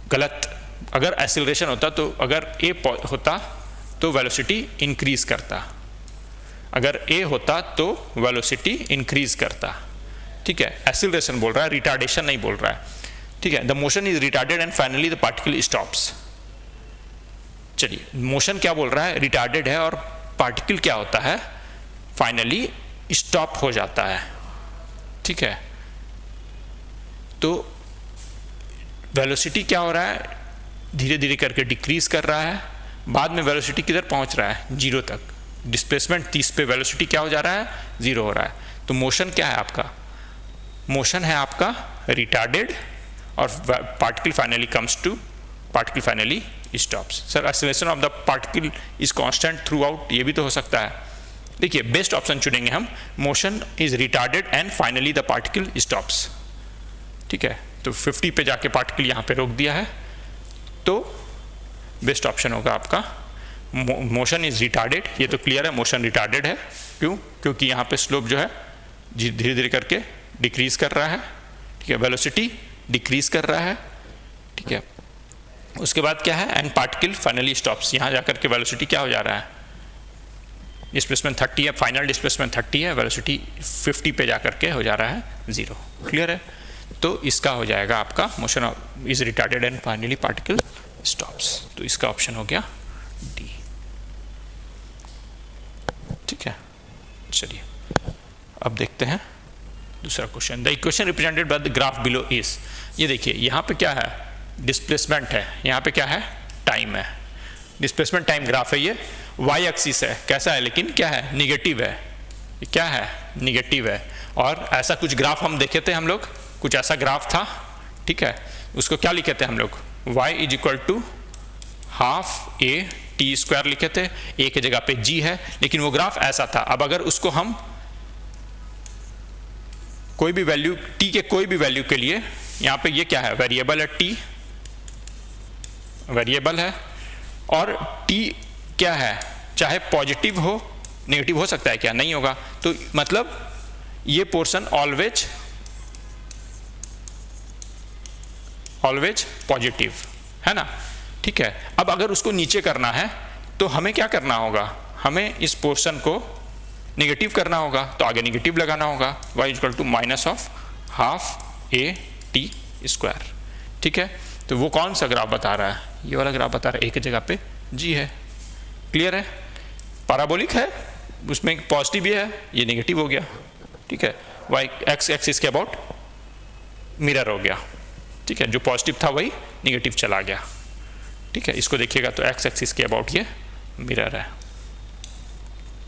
गलत, अगर एक्सीलरेशन होता तो अगर ए होता तो वेलोसिटी इंक्रीज करता, अगर ए होता तो वेलोसिटी इंक्रीज करता, ठीक है। एक्सीलरेशन बोल रहा है, रिटार्डेशन नहीं बोल रहा है, ठीक है। The motion is retarded and finally the particle stops. चलिए मोशन क्या बोल रहा है, रिटार्डेड है, और पार्टिकल क्या होता है, फाइनली स्टॉप हो जाता है, ठीक है। तो वेलोसिटी क्या हो रहा है, धीरे धीरे करके डिक्रीज कर रहा है, बाद में वेलोसिटी किधर पहुंच रहा है 0 तक, डिस्प्लेसमेंट 30 पे वेलोसिटी क्या हो जा रहा है 0 हो रहा है। तो मोशन क्या है आपका, मोशन है आपका रिटार्डेड, और particle finally comes to, particle finally stops. Sir acceleration of the particle is constant throughout, ये भी तो हो सकता है। देखिए बेस्ट ऑप्शन चुनेंगे हम, motion is retarded and finally the particle stops, ठीक है। तो 50 पे जाके पार्टिकल यहाँ पे रोक दिया है, तो बेस्ट ऑप्शन होगा आपका मोशन इज रिटार्डेड। ये तो क्लियर है, मोशन रिटार्डेड है, क्यों, क्योंकि यहाँ पे स्लोप जो है धीरे धीरे करके डिक्रीज कर रहा है, ठीक है, वेलोसिटी डिक्रीज कर रहा है, ठीक है। उसके बाद क्या है, एंड पार्टिकल फाइनली स्टॉप्स, यहाँ जाकर के वेलोसिटी क्या हो जा रहा है, डिस्प्लेसमेंट 30 है, फाइनल डिस्प्लेसमेंट 30 है, वेलोसिटी 50 पे जाकर के हो जा रहा है 0, क्लियर है। तो इसका हो जाएगा आपका motion is retarded and finally particle stops, तो इसका ऑप्शन हो गया डी, ठीक है। चलिए अब देखते हैं दूसरा question. The equation represented by the graph below is, ये देखिए यहाँ पे क्या है, डिस्प्लेसमेंट है, यहाँ पे क्या है, टाइम है, डिस्प्लेसमेंट टाइम ग्राफ है, ये वाई एक्सिस है, कैसा है, लेकिन क्या है, निगेटिव है, क्या है, निगेटिव है। और ऐसा कुछ ग्राफ हम देखे थे हम लोग, कुछ ऐसा ग्राफ था, ठीक है, उसको क्या लिखे थे हम लोग, y is equal to half a t square लिखे थे, ए की जगह पे g है, लेकिन वो ग्राफ ऐसा था। अब अगर उसको हम कोई भी वैल्यू t के कोई भी वैल्यू के लिए, यहाँ पे ये क्या है, वेरिएबल है, t वेरिएबल है, और t क्या है, चाहे पॉजिटिव हो नेगेटिव हो सकता है, क्या नहीं होगा, तो मतलब ये पोर्शन ऑलवेज पॉजिटिव है ना, ठीक है। अब अगर उसको नीचे करना है तो हमें क्या करना होगा, हमें इस पोर्शन को नेगेटिव करना होगा, तो आगे नेगेटिव लगाना होगा, y equal to minus of half a t square, ठीक है। तो वो कौन सा ग्राफ बता रहा है, ये वाला ग्राफ बता रहा है, ए की जगह पे g है, क्लियर है, पैराबोलिक है, उसमें पॉजिटिव भी है, ये नेगेटिव हो गया, ठीक है। y एक्स एक्सिस के अबाउट मिरर हो गया, ठीक है, जो पॉजिटिव था वही नेगेटिव चला गया, ठीक है। इसको देखिएगा तो एक्स एक्सिस के अबाउट ये मिरर है,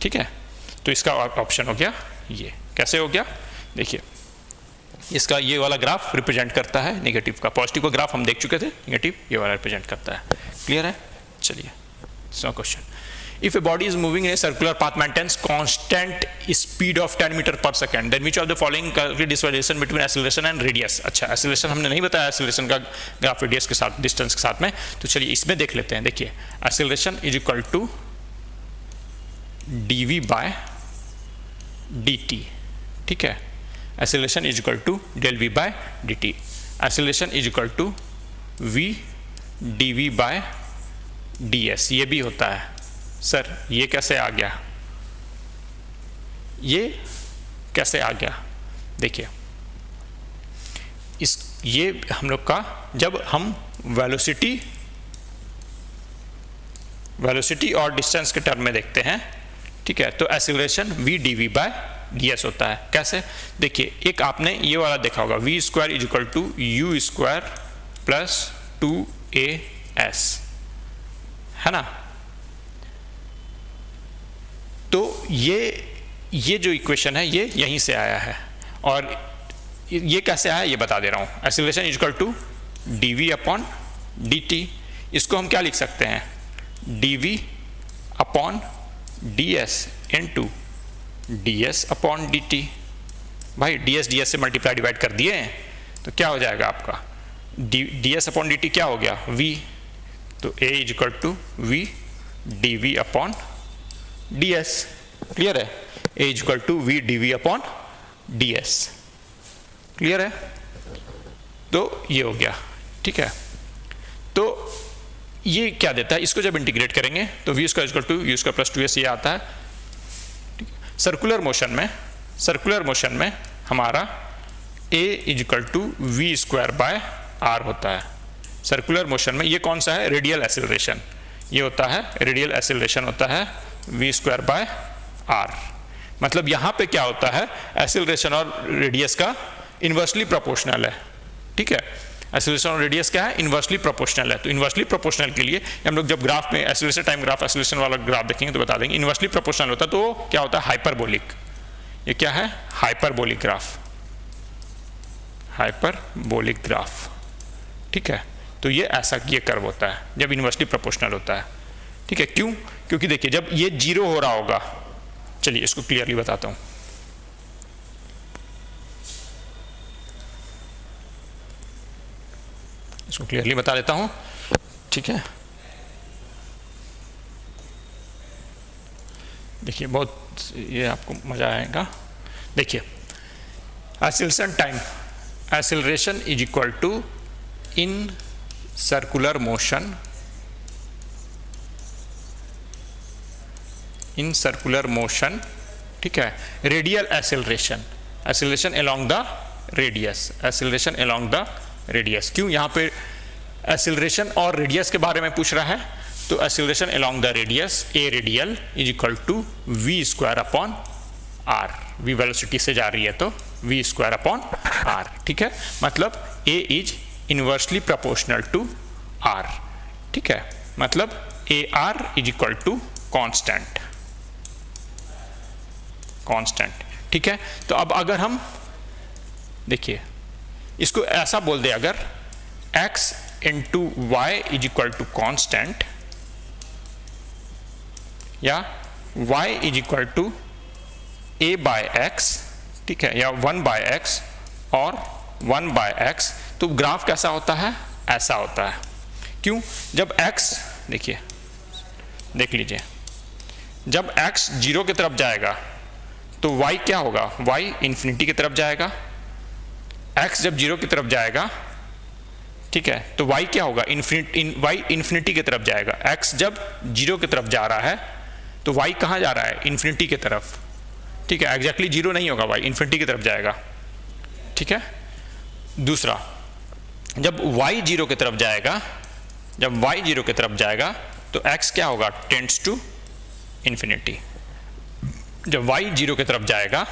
ठीक है। तो इसका ऑप्शन हो गया ये, कैसे हो गया, देखिए इसका ये वाला ग्राफ रिप्रेजेंट करता है नेगेटिव का, पॉजिटिव का ग्राफ हम देख चुके थे, नेगेटिव ये वाला रिप्रेजेंट करता है, क्लियर है। चलिए question, if a body is moving in a circular path maintains constant speed of 10 metre पर second, then which of the following calculate this relation between acceleration and radius। अच्छा acceleration हमने नहीं बताया, acceleration का graph radius के साथ, distance के साथ में, तो चलिए इसमें देख लेते हैं। देखिए acceleration is equal to dv by dt, ठीक है, acceleration is equal to del v by dt, acceleration is equal to v dv by ds, ये भी होता है। सर ये कैसे आ गया, ये कैसे आ गया, देखिए इस ये हम लोग का, जब हम वेलोसिटी और डिस्टेंस के टर्म में देखते हैं, ठीक है, तो acceleration v dv by ds होता है। कैसे? देखिए, एक आपने ये वाला देखा होगा, v square is equal to u square plus 2as, है ना। तो ये जो इक्वेशन है ये यहीं से आया है, और ये कैसे आया ये बता दे रहा हूं। Acceleration is equal to dv upon dt, इसको हम क्या लिख सकते हैं, dv upon ds into ds upon dt। भाई ds से मल्टीप्लाई डिवाइड कर दिए तो क्या हो जाएगा आपका, ds अपॉन dt क्या हो गया, v, तो a is equal to v dv upon ds। Clear है? a is equal to v dv upon ds। Clear है? तो ये हो गया, ठीक है। तो ये क्या देता है, इसको जब इंटीग्रेट करेंगे तो v square equal to u square plus 2s ये आता है। सर्कुलर मोशन में हमारा a is equal to v square by r होता है। सर्कुलर मोशन में ये कौन सा है, रेडियल एक्सेलरेशन, ये होता है रेडियल एक्सेलरेशन होता है वी स्क्वायर बाय आर। मतलब यहाँ पे क्या होता है, एक्सेलरेशन और रेडियस का इन्वर्सली प्रोपोर्शनल है, ठीक है। एक्सेलरेशन और रेडियस क्या है, इन्वर्सली प्रोपोर्शनल है। तो इन्वर्सली प्रोपोर्शनल के लिए हम लोग जब ग्राफ में एक्सेलरेशन टाइम ग्राफ, एक्सेलरेशन वाला ग्राफ देखेंगे तो बता देंगे। इन्वर्सली प्रोपोर्शनल होता है तो क्या होता है, हाइपरबोलिक। ये क्या है, हाइपरबोलिक ग्राफ, हाइपरबोलिक ग्राफ, ठीक है। तो ये ऐसा ये कर्व होता है जब इन्वर्सली प्रोपोर्शनल होता है, ठीक है। क्यों? क्योंकि देखिए जब ये जीरो हो रहा होगा, चलिए इसको क्लियरली बताता हूं। इसको क्लियरली बता देता हूं, ठीक है। देखिए बहुत ये आपको मजा आएगा। देखिए acceleration time, acceleration is equal to in circular motion, in circular motion, ठीक है, radial acceleration, acceleration along the radius, acceleration along the radius. क्यों? यहाँ पे एक्सेलरेशन और रेडियस के बारे में पूछ रहा है, तो acceleration along the radius, a radial is equal to v square upon r. V velocity से जा रही है तो वी स्क्वायर अपॉन आर, ठीक है। मतलब A is inversely proportional to R, ठीक है। मतलब A R is equal to constant, constant, ठीक है। तो अब अगर हम देखिए इसको ऐसा बोल दे, अगर x into y is equal to constant, या y is equal to a by x, ठीक है, या 1 बाय एक्स और 1 बाय एक्स, तो ग्राफ कैसा होता है, ऐसा होता है। क्यों? जब x, देखिए देख लीजिए, जब x 0 की तरफ जाएगा तो y क्या होगा, y इन्फिनिटी की तरफ जाएगा। x जब 0 की तरफ जाएगा, ठीक है, तो y क्या होगा, y इन्फिनिटी की तरफ जाएगा। x जब 0 की तरफ जा रहा है तो y कहाँ जा रहा है, इन्फिनिटी की तरफ, ठीक है। एग्जैक्टली 0 नहीं होगा, y इन्फिनिटी की तरफ जाएगा, ठीक है। दूसरा, जब y 0 की तरफ जाएगा, जब y 0 की तरफ जाएगा तो x क्या होगा, टेंड्स टू इन्फिनिटी। जब y 0 की तरफ जाएगा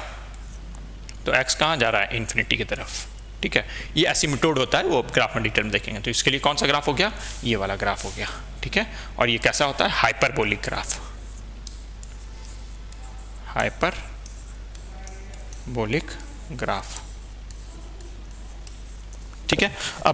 तो x कहाँ जा रहा है, इन्फिनिटी की तरफ, ठीक है। ये एसिम्पटोड होता है, वो ग्राफ में डिटेल में देखेंगे। तो इसके लिए कौन सा ग्राफ हो गया, ये वाला ग्राफ हो गया, ठीक है। और ये कैसा होता है, हाइपरबोलिक ग्राफ, हाइपरबोलिक ग्राफ, ठीक है। अब